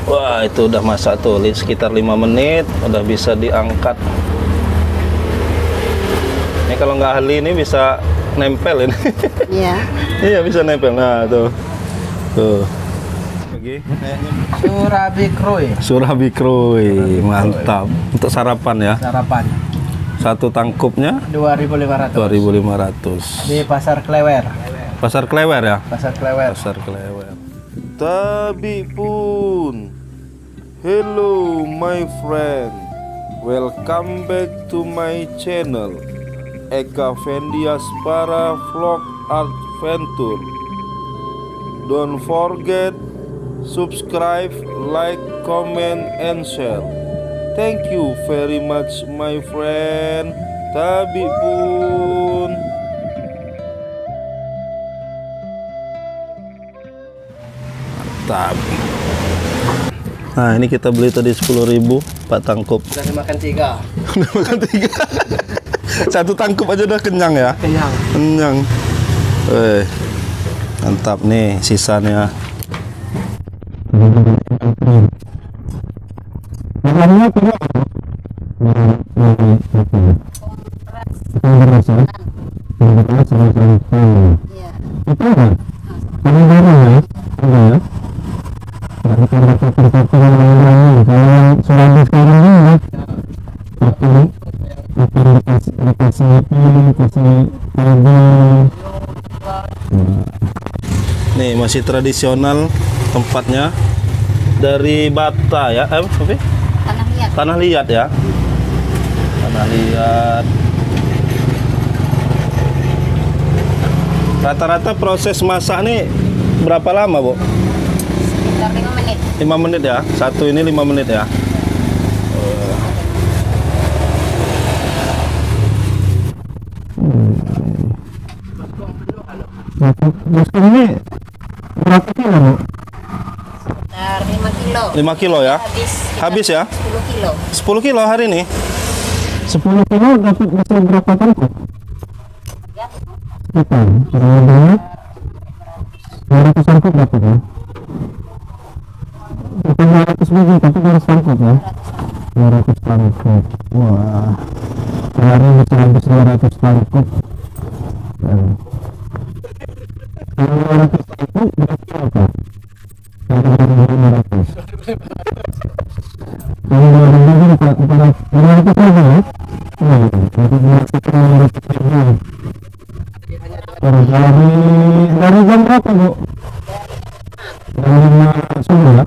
Wah, itu udah masak tuh, sekitar 5 menit, udah bisa diangkat. Ini kalau nggak ahli ini bisa nempel ini. Iya. Iya, bisa nempel. Nah, tuh. Tuh. Lagi. Surabi Kroy. Surabi Kroy, mantap. Untuk sarapan ya. Sarapan. Satu tangkupnya 2.500. 2.500. Di Pasar Klewer. Pasar Klewer ya? Pasar Klewer. Pasar Klewer. Tabi pun. Hello my friend. Welcome back to my channel. Eka Fendiaspara Vlog Adventure. Don't forget subscribe, like, comment, and share. Thank you very much my friend. Tabi pun. Mantap. Nah, ini kita beli tadi 10.000 Pak tangkup. Udah dimakan 3. Udah makan 3. Satu tangkup aja udah kenyang ya. Kenyang. Kenyang. Mantap nih sisanya. Nih masih tradisional tempatnya, dari bata ya, apa? Tanah liat. Tanah liat ya. Tanah liat. Rata-rata proses masak nih berapa lama, Bu? Sekitar 5 menit. 5 menit ya. Satu ini 5 menit ya. Bosku ini berapa kilo, Bu? Sekitar 5 kilo. 5 kilo ya. Habis ya? 10 kilo. 10 kilo hari ini. 10 kilo dapat bisa berapa tangkup? Berapa? Kurang lebih 200 tangkup dapat ya? Bukan 200 biji, tapi 200 tangkup ya? 200 tangkup. Wah. Hari bisa habis 200 tangkup. Kalau 200 tangkup berapa apa? 2.500. Kalau 2.000 400 ribu ya? Dari jam berapa, Bu? Dari 5 subuh ya?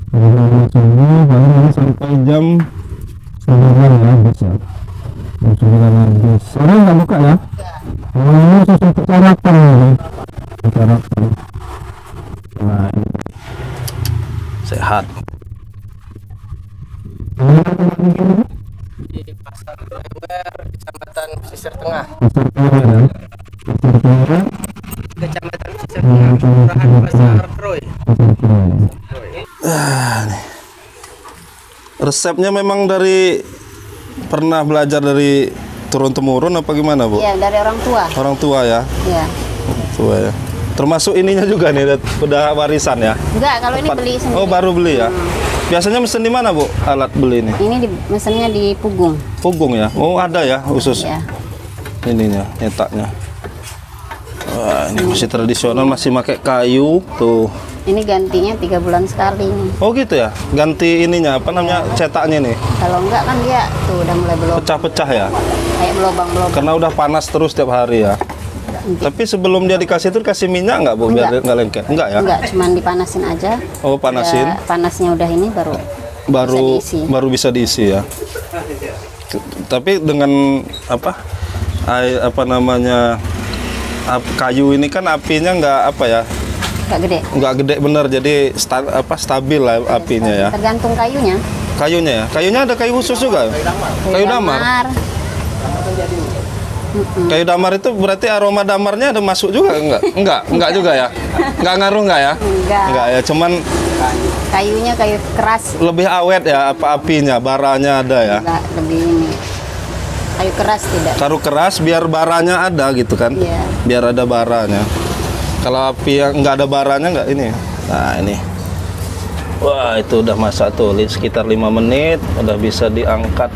Dari 5 subuh baru ini sampai jam 9 ya, bisa. Jam 9 habis. Sore nggak buka ya? Oh, ini khusus untuk sarapan ini. Sarapan. Nah, ini. Sehat. Di Pasar Klewer, Kecamatan Pesisir Tengah. Pasar Klewer ya? Pasar Klewer. Kecamatan Pesisir Tengah. Kelurahan Pasar Kroy. Pasar Klewer. Nih. Resepnya memang dari pernah belajar dari turun temurun apa gimana, Bu? Iya, dari orang tua. Orang tua ya? Iya. Tua ya. Termasuk ininya juga nih, udah warisan ya? Enggak, kalau ini beli sendiri. Oh, baru beli ya? Biasanya mesen di mana, Bu? Alat beli ini? Ini mesennya di Pugung. Pugung ya? Oh, ada ya khusus Ya. ininya, nyetaknya. Wah, ini masih tradisional, masih pakai kayu tuh. Ini gantinya 3 bulan sekali. Oh gitu ya? Ganti ininya, apa namanya, cetaknya nih? Kalau enggak kan dia tuh udah mulai belobang. Pecah-pecah ya? Kayak belobang-belobang. Karena udah panas terus setiap hari ya? Tapi sebelum dia dikasih itu kasih minyak nggak, Bu? Biar nggak lengket? Enggak ya? Enggak, cuman dipanasin aja. Oh, panasin? Ya, panasnya udah ini baru Baru bisa diisi ya. Tapi dengan apa? Apa namanya? Kayu ini kan apinya nggak apa ya? Enggak gede. Nggak gede bener, jadi stabil lah apinya ya. Tergantung kayunya. Kayunya ya? Kayunya ada kayu khusus juga? Kayu damar? Kayu damar itu berarti aroma damarnya ada masuk juga enggak? Enggak juga ya? Enggak ngaruh enggak ya? Enggak ya, cuman Kayunya kayu keras. lebih awet ya apa apinya, baranya ada ya? Enggak, lebih ini. Kayu keras tidak. Kayu keras biar baranya ada gitu kan? Iya. Biar ada baranya. Kalau api yang enggak ada baranya enggak ini. Nah, ini. Wah, itu udah masak tuh, sekitar 5 menit, udah bisa diangkat.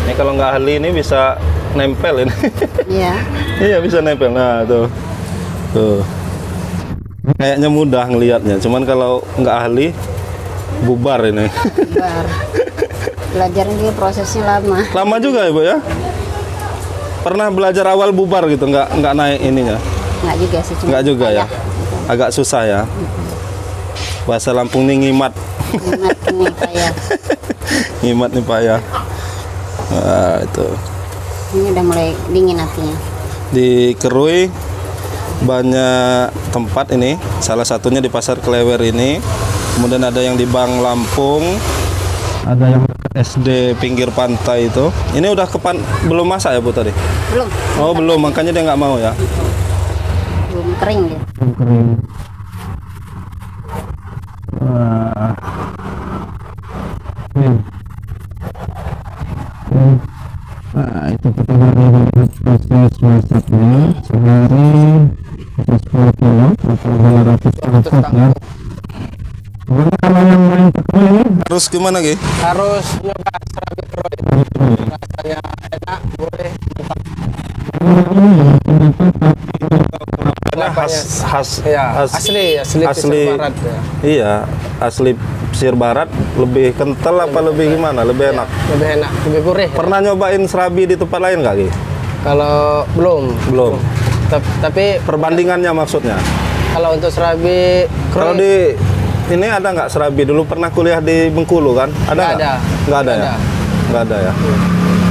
Ini kalau nggak ahli ini bisa nempel ini. Iya. Iya, bisa nempel. Nah, tuh. Tuh. Kayaknya mudah ngelihatnya, cuman kalau nggak ahli bubar ini. Bar. Belajar juga prosesnya lama. Lama juga ya, Bu ya? Pernah belajar awal bubar gitu, nggak naik ininya? Nggak juga sih. Cuma Nggak juga ya? payah. Agak susah ya? Bahasa Lampung nih ngimat. Ingat ini payah. Ngimat nih payah. Nah, itu. Ini udah mulai dingin apinya. Di Kerui banyak tempat ini, salah satunya di Pasar Klewer ini. Kemudian ada yang di Bang Lampung, ada yang SD pinggir pantai itu. Ini udah belum masak ya Bu tadi? Belum. Oh belum, makanya dia nggak mau ya? Belum kering dia. Belum kering. Wah. Nah itu kita lihat proses masaknya sehari 10 kilo atau 200 ya. Gimana kalau yang main tekul ini harus gimana Gi? Harus nyoba serabi kroy. Rasanya enak, boleh. Khas Ya, asli pesisir barat ya. Iya, asli pesisir barat. Lebih kental apa lebih gimana? Lebih enak. Lebih enak, lebih gurih. Pernah nyobain serabi di tempat lain nggak Gi? Kalau belum. Tapi Perbandingannya maksudnya? kalau untuk serabi Kalau kroy di ini ada nggak serabi? Dulu pernah kuliah di Bengkulu kan? Ada Nggak nggak? ada. Nggak ada ya? Nggak ada. Nggak ada ya?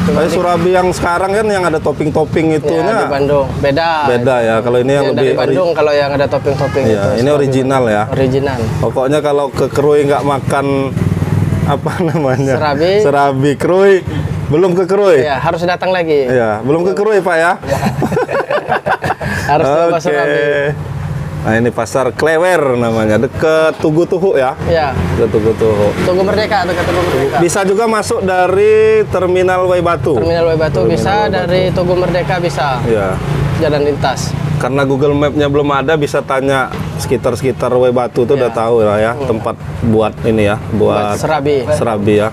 cuma Tapi surabi yang sekarang kan yang ada topping-topping ya, itunya di Bandung beda. beda ya. Kalau ini yang Yang lebih dari Bandung kalau yang ada topping-topping Iya, itu. ini original ya. Original. Pokoknya kalau ke Kerui nggak makan apa namanya? Serabi. Serabi Kerui. Belum ke Kerui? Ya, harus datang lagi. Iya, belum ke Kerui Pak ya? Harus coba Oke. serabi. Nah ini Pasar Klewer namanya, deket Tugu Tuhu ya? Ya, Deket Tugu Tuhu. Tugu Merdeka atau Tugu Merdeka. Bisa juga masuk dari Terminal Way Batu. Terminal Way Batu bisa, dari Tugu Merdeka bisa. Iya. Jalan lintas. Karena Google Map-nya belum ada, bisa tanya sekitar Way Batu tuh udah tahu lah ya tempat buat ini ya, buat Serabi. serabi ya.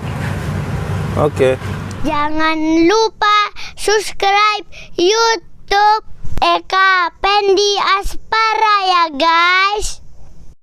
Oke. Jangan lupa subscribe YouTube Eka Pendi Aspara ya guys.